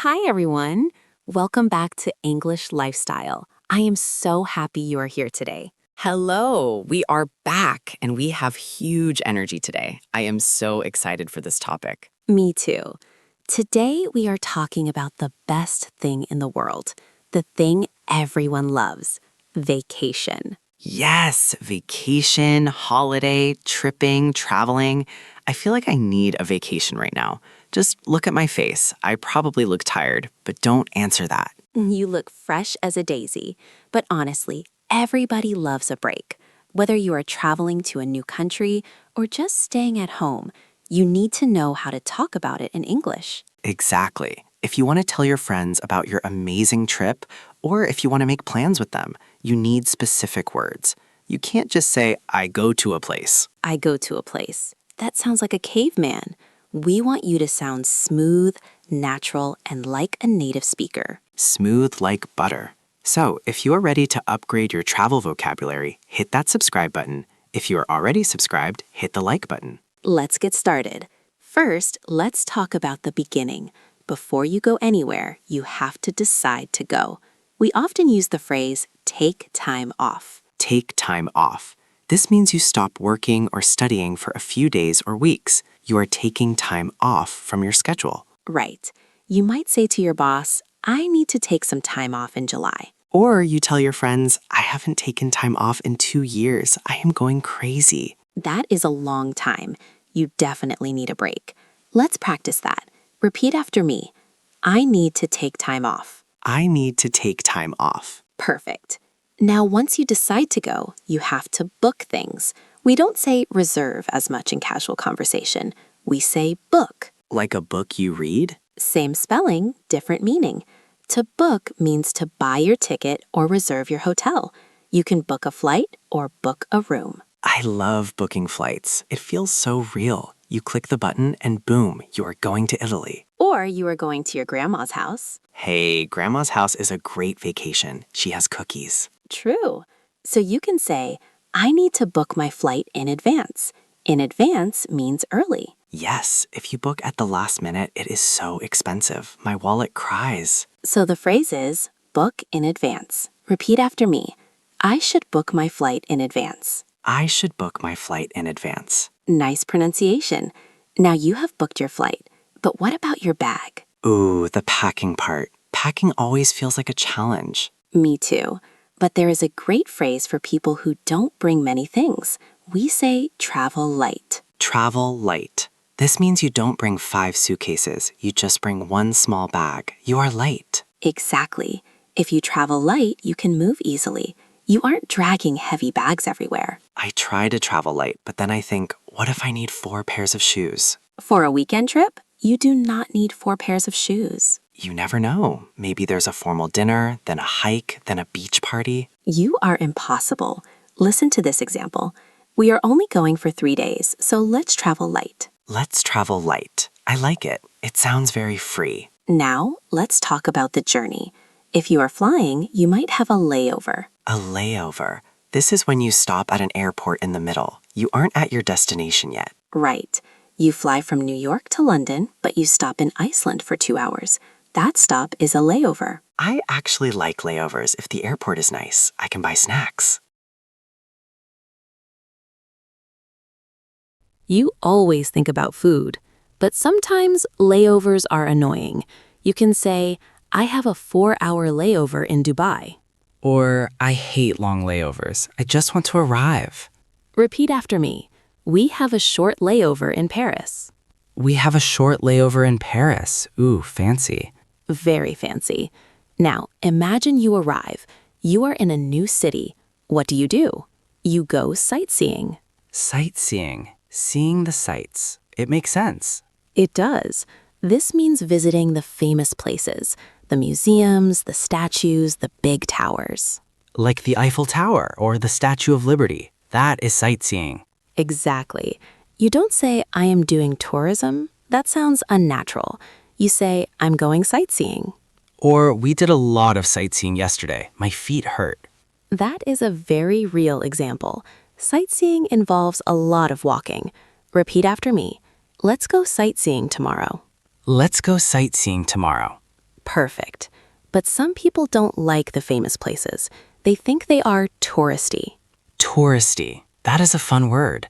Hi, everyone. Welcome back to English Lifestyle. I am so happy you are here today. Hello, we are back and we have huge energy today. I am so excited for this topic. Me too. Today, we are talking about the best thing in the world, the thing everyone loves, vacation. Yes, vacation, holiday, tripping, traveling. I feel like I need a vacation right now. Just look at my face. I probably look tired, but don't answer that. You look fresh as a daisy, but honestly, everybody loves a break. Whether you are traveling to a new country or just staying at home, you need to know how to talk about it in English. Exactly. If you want to tell your friends about your amazing trip, or if you want to make plans with them, you need specific words. You can't just say, I go to a place. I go to a place. That sounds like a caveman. We want you to sound smooth, natural, and like a native speaker. Smooth like butter. So, if you are ready to upgrade your travel vocabulary, hit that subscribe button. If you are already subscribed, hit the like button. Let's get started. First, let's talk about the beginning. Before you go anywhere, you have to decide to go. We often use the phrase, take time off. Take time off. This means you stop working or studying for a few days or weeks. You are taking time off from your schedule. Right. You might say to your boss, I need to take some time off in July. Or you tell your friends, I haven't taken time off in 2 years. I am going crazy. That is a long time. You definitely need a break. Let's practice that. Repeat after me. I need to take time off. I need to take time off. Perfect. Now, once you decide to go, you have to book things. We don't say reserve as much in casual conversation. We say book. Like a book you read? Same spelling, different meaning. To book means to buy your ticket or reserve your hotel. You can book a flight or book a room. I love booking flights. It feels so real. You click the button and boom, you are going to Italy. Or you are going to your grandma's house. Hey, Grandma's house is a great vacation. She has cookies. True. So you can say, I need to book my flight in advance. In advance means early. Yes, if you book at the last minute, it is so expensive. My wallet cries. So the phrase is, book in advance. Repeat after me. I should book my flight in advance. I should book my flight in advance. Nice pronunciation. Now you have booked your flight, but what about your bag? Ooh, the packing part. Packing always feels like a challenge. Me too. But there is a great phrase for people who don't bring many things. We say travel light. Travel light. This means you don't bring 5 suitcases. You just bring one small bag. You are light. Exactly. If you travel light, you can move easily. You aren't dragging heavy bags everywhere. I try to travel light, but then I think, what if I need 4 pairs of shoes? For a weekend trip, you do not need 4 pairs of shoes. You never know. Maybe there's a formal dinner, then a hike, then a beach party. You are impossible. Listen to this example. We are only going for 3 days, so let's travel light. Let's travel light. I like it. It sounds very free. Now, let's talk about the journey. If you are flying, you might have a layover. A layover. This is when you stop at an airport in the middle. You aren't at your destination yet. Right. You fly from New York to London, but you stop in Iceland for 2 hours. That stop is a layover. I actually like layovers if the airport is nice. I can buy snacks. You always think about food, but sometimes layovers are annoying. You can say, I have a 4-hour layover in Dubai. Or, I hate long layovers. I just want to arrive. Repeat after me. We have a short layover in Paris. We have a short layover in Paris. Ooh, fancy. Very fancy. Now, imagine you arrive. You are in a new city. What do? You go sightseeing. Sightseeing. Seeing the sights. It makes sense. It does. This means visiting the famous places, the museums, the statues, the big towers. Like the Eiffel Tower or the Statue of Liberty. That is sightseeing. Exactly. You don't say, I am doing tourism. That sounds unnatural. You say, I'm going sightseeing. Or, we did a lot of sightseeing yesterday. My feet hurt. That is a very real example. Sightseeing involves a lot of walking. Repeat after me. Let's go sightseeing tomorrow. Let's go sightseeing tomorrow. Perfect. But some people don't like the famous places. They think they are touristy. Touristy. That is a fun word.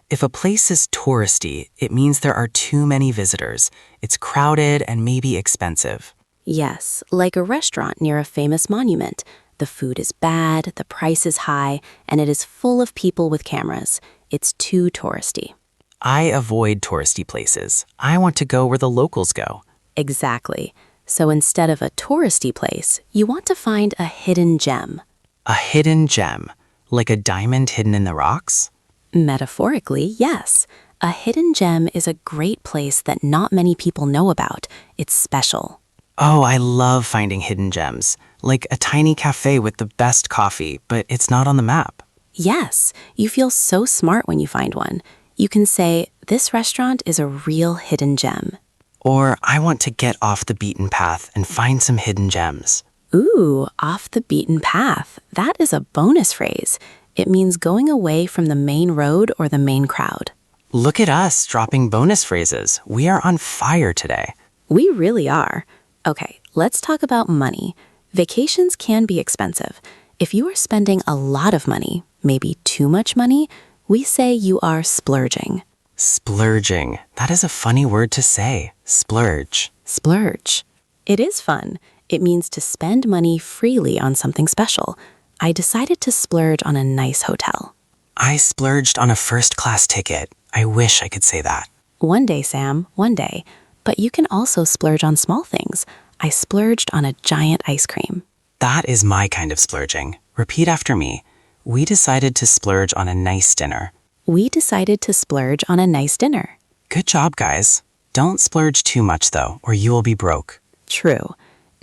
If a place is touristy, it means there are too many visitors. It's crowded and maybe expensive. Yes, like a restaurant near a famous monument. The food is bad, the price is high, and it is full of people with cameras. It's too touristy. I avoid touristy places. I want to go where the locals go. Exactly. So instead of a touristy place, you want to find a hidden gem. A hidden gem, like a diamond hidden in the rocks? Metaphorically, yes. A hidden gem is a great place that not many people know about. It's special. Oh, I love finding hidden gems, like a tiny cafe with the best coffee, but it's not on the map. Yes, you feel so smart when you find one. You can say, this restaurant is a real hidden gem. Or I want to get off the beaten path and find some hidden gems. Ooh, off the beaten path. That is a bonus phrase. It means going away from the main road or the main crowd. Look at us dropping bonus phrases. We are on fire today. We really are. Okay, let's talk about money. Vacations can be expensive. If you are spending a lot of money, maybe too much money, we say you are splurging. Splurging. That is a funny word to say. Splurge. Splurge. It is fun. It means to spend money freely on something special. I decided to splurge on a nice hotel. I splurged on a first-class ticket. I wish I could say that. One day, Sam, one day. But you can also splurge on small things. I splurged on a giant ice cream. That is my kind of splurging. Repeat after me. We decided to splurge on a nice dinner. We decided to splurge on a nice dinner. Good job, guys. Don't splurge too much, though, or you will be broke. True.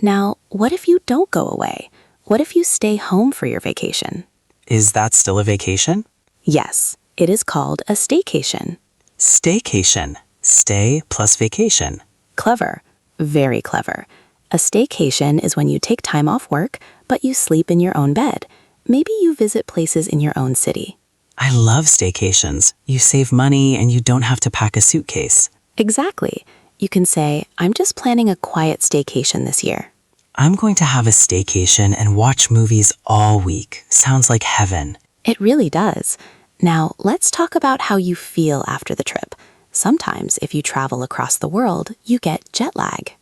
Now, what if you don't go away? What if you stay home for your vacation? Is that still a vacation? Yes, it is called a staycation. Staycation. Stay plus vacation. Clever. Very clever. A staycation is when you take time off work, but you sleep in your own bed. Maybe you visit places in your own city. I love staycations. You save money and you don't have to pack a suitcase. Exactly. You can say, I'm just planning a quiet staycation this year. I'm going to have a staycation and watch movies all week. Sounds like heaven. It really does. Now, let's talk about how you feel after the trip. Sometimes, if you travel across the world, you get jet lag.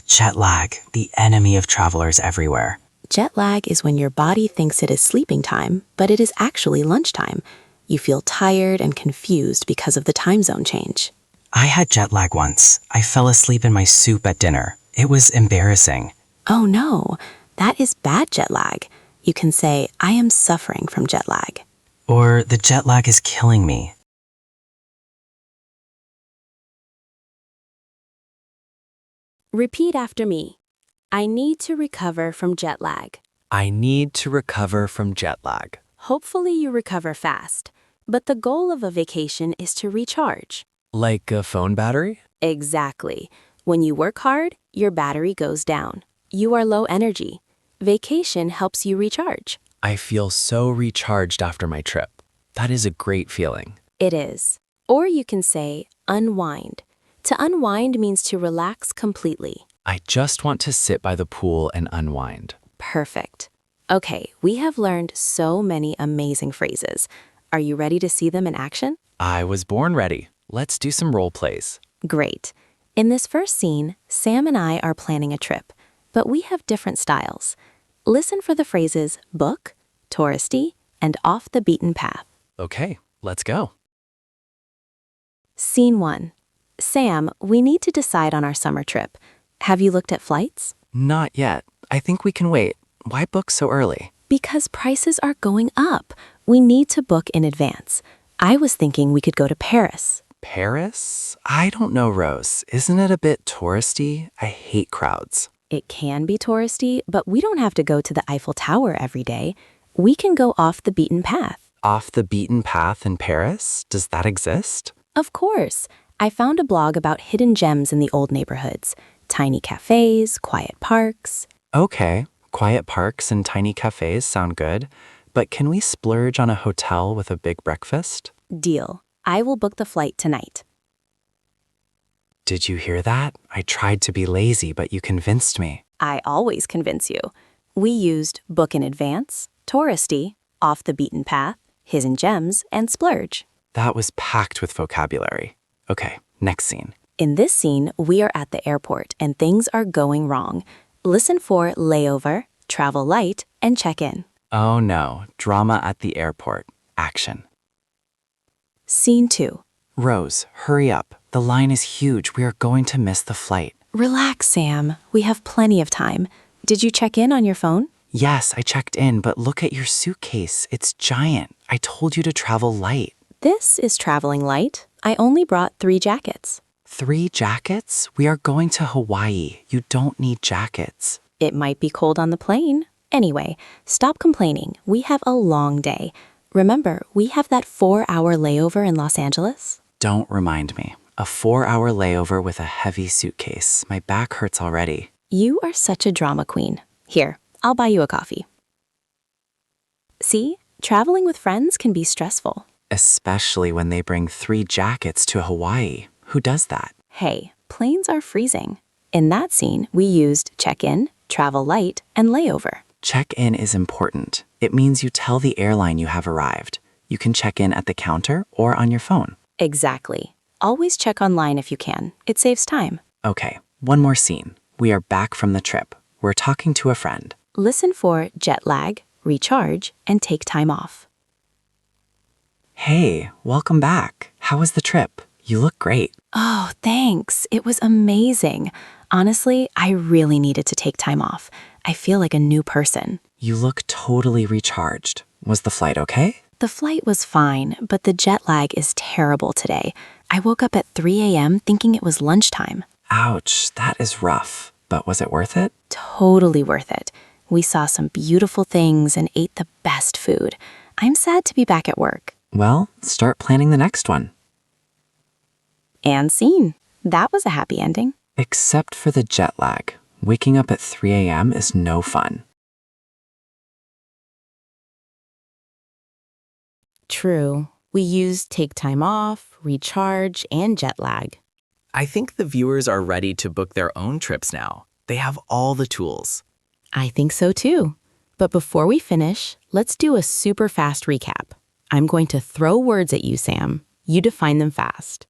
Jet lag, the enemy of travelers everywhere. Jet lag is when your body thinks it is sleeping time, but it is actually lunchtime. You feel tired and confused because of the time zone change. I had jet lag once. I fell asleep in my soup at dinner. It was embarrassing. Oh no, that is bad jet lag. You can say, I am suffering from jet lag. Or the jet lag is killing me. Repeat after me. I need to recover from jet lag. I need to recover from jet lag. Hopefully you recover fast, but the goal of a vacation is to recharge. Like a phone battery? Exactly. When you work hard, your battery goes down. You are low energy. Vacation helps you recharge. I feel so recharged after my trip. That is a great feeling. It is. Or you can say unwind. To unwind means to relax completely. I just want to sit by the pool and unwind. Perfect. Okay, we have learned so many amazing phrases. Are you ready to see them in action? I was born ready. Let's do some role plays. Great. In this first scene, Sam and I are planning a trip, but we have different styles. Listen for the phrases book, touristy, and off the beaten path. Okay, let's go. Scene 1. Sam, we need to decide on our summer trip. Have you looked at flights? Not yet. I think we can wait. Why book so early? Because prices are going up. We need to book in advance. I was thinking we could go to Paris. Paris? I don't know, Rose. Isn't it a bit touristy? I hate crowds. It can be touristy, but we don't have to go to the Eiffel Tower every day. We can go off the beaten path. Off the beaten path in Paris? Does that exist? Of course. I found a blog about hidden gems in the old neighborhoods. Tiny cafes, quiet parks. Okay, quiet parks and tiny cafes sound good, but can we splurge on a hotel with a big breakfast? Deal. I will book the flight tonight. Did you hear that? I tried to be lazy, but you convinced me. I always convince you. We used book in advance, touristy, off the beaten path, hidden gems, and splurge. That was packed with vocabulary. Okay, next scene. In this scene, we are at the airport and things are going wrong. Listen for layover, travel light, and check in. Oh no, drama at the airport. Action. Scene 2. Rose, hurry up. The line is huge. We are going to miss the flight. Relax, Sam. We have plenty of time. Did you check in on your phone? Yes, I checked in, but look at your suitcase. It's giant. I told you to travel light. This is traveling light. I only brought 3 jackets. 3 jackets? We are going to Hawaii. You don't need jackets. It might be cold on the plane. Anyway, stop complaining. We have a long day. Remember, we have that 4-hour layover in Los Angeles? Don't remind me. A 4-hour layover with a heavy suitcase. My back hurts already. You are such a drama queen. Here, I'll buy you a coffee. See, traveling with friends can be stressful. Especially when they bring 3 jackets to Hawaii. Who does that? Hey, planes are freezing. In that scene, we used check-in, travel light, and layover. Check-in is important. It means you tell the airline you have arrived. You can check in at the counter or on your phone. Exactly. Always check online if you can. It saves time. Okay, one more scene. We are back from the trip. We're talking to a friend. Listen for jet lag, recharge, and take time off. Hey, welcome back. How was the trip? You look great. Oh, thanks. It was amazing. Honestly, I really needed to take time off. I feel like a new person. You look totally recharged. Was the flight okay? The flight was fine, but the jet lag is terrible today. I woke up at 3 a.m. thinking it was lunchtime. Ouch, that is rough. But was it worth it? Totally worth it. We saw some beautiful things and ate the best food. I'm sad to be back at work. Well, start planning the next one. And scene. That was a happy ending. Except for the jet lag. Waking up at 3 a.m. is no fun. True. We used take time off, recharge, and jet lag. I think the viewers are ready to book their own trips now. They have all the tools. I think so too. But before we finish, let's do a super fast recap. I'm going to throw words at you, Sam. You define them fast.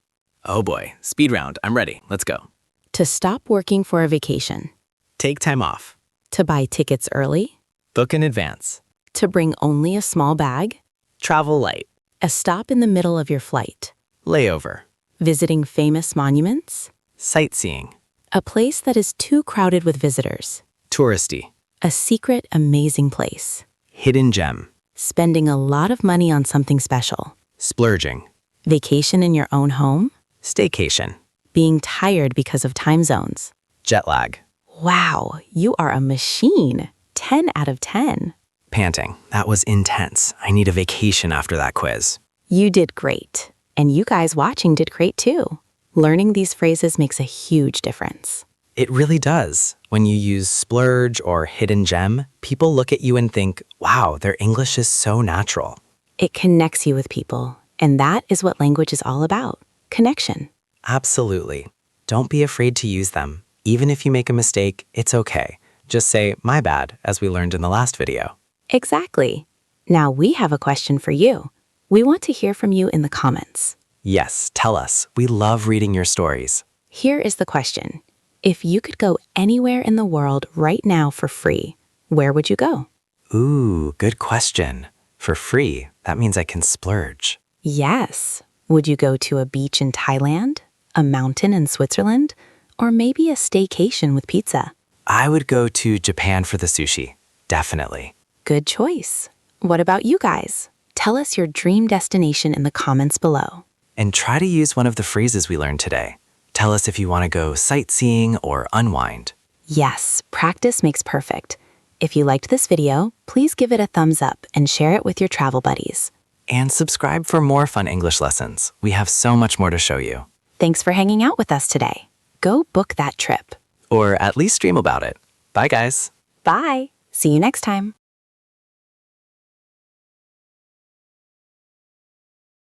Oh boy, speed round. I'm ready. Let's go. To stop working for a vacation. Take time off. To buy tickets early. Book in advance. To bring only a small bag. Travel light. A stop in the middle of your flight. Layover. Visiting famous monuments. Sightseeing. A place that is too crowded with visitors. Touristy. A secret, amazing place. Hidden gem. Spending a lot of money on something special. Splurging. Vacation in your own home. Staycation. Being tired because of time zones. Jet lag. Wow, you are a machine. 10 out of 10. Panting. That was intense. I need a vacation after that quiz. You did great. And you guys watching did great too. Learning these phrases makes a huge difference. It really does. When you use splurge or hidden gem, people look at you and think, wow, their English is so natural. It connects you with people. And that is what language is all about. Connection. Absolutely. Don't be afraid to use them. Even if you make a mistake, it's okay. Just say, my bad, as we learned in the last video. Exactly. Now we have a question for you. We want to hear from you in the comments. Yes, tell us. We love reading your stories. Here is the question. If you could go anywhere in the world right now for free, where would you go? Ooh, good question. For free, that means I can splurge. Yes. Would you go to a beach in Thailand, a mountain in Switzerland, or maybe a staycation with pizza? I would go to Japan for the sushi. Definitely. Good choice. What about you guys? Tell us your dream destination in the comments below. And try to use one of the phrases we learned today. Tell us if you want to go sightseeing or unwind. Yes, practice makes perfect. If you liked this video, please give it a thumbs up and share it with your travel buddies. And subscribe for more fun English lessons. We have so much more to show you. Thanks for hanging out with us today. Go book that trip. Or at least dream about it. Bye, guys. Bye. See you next time.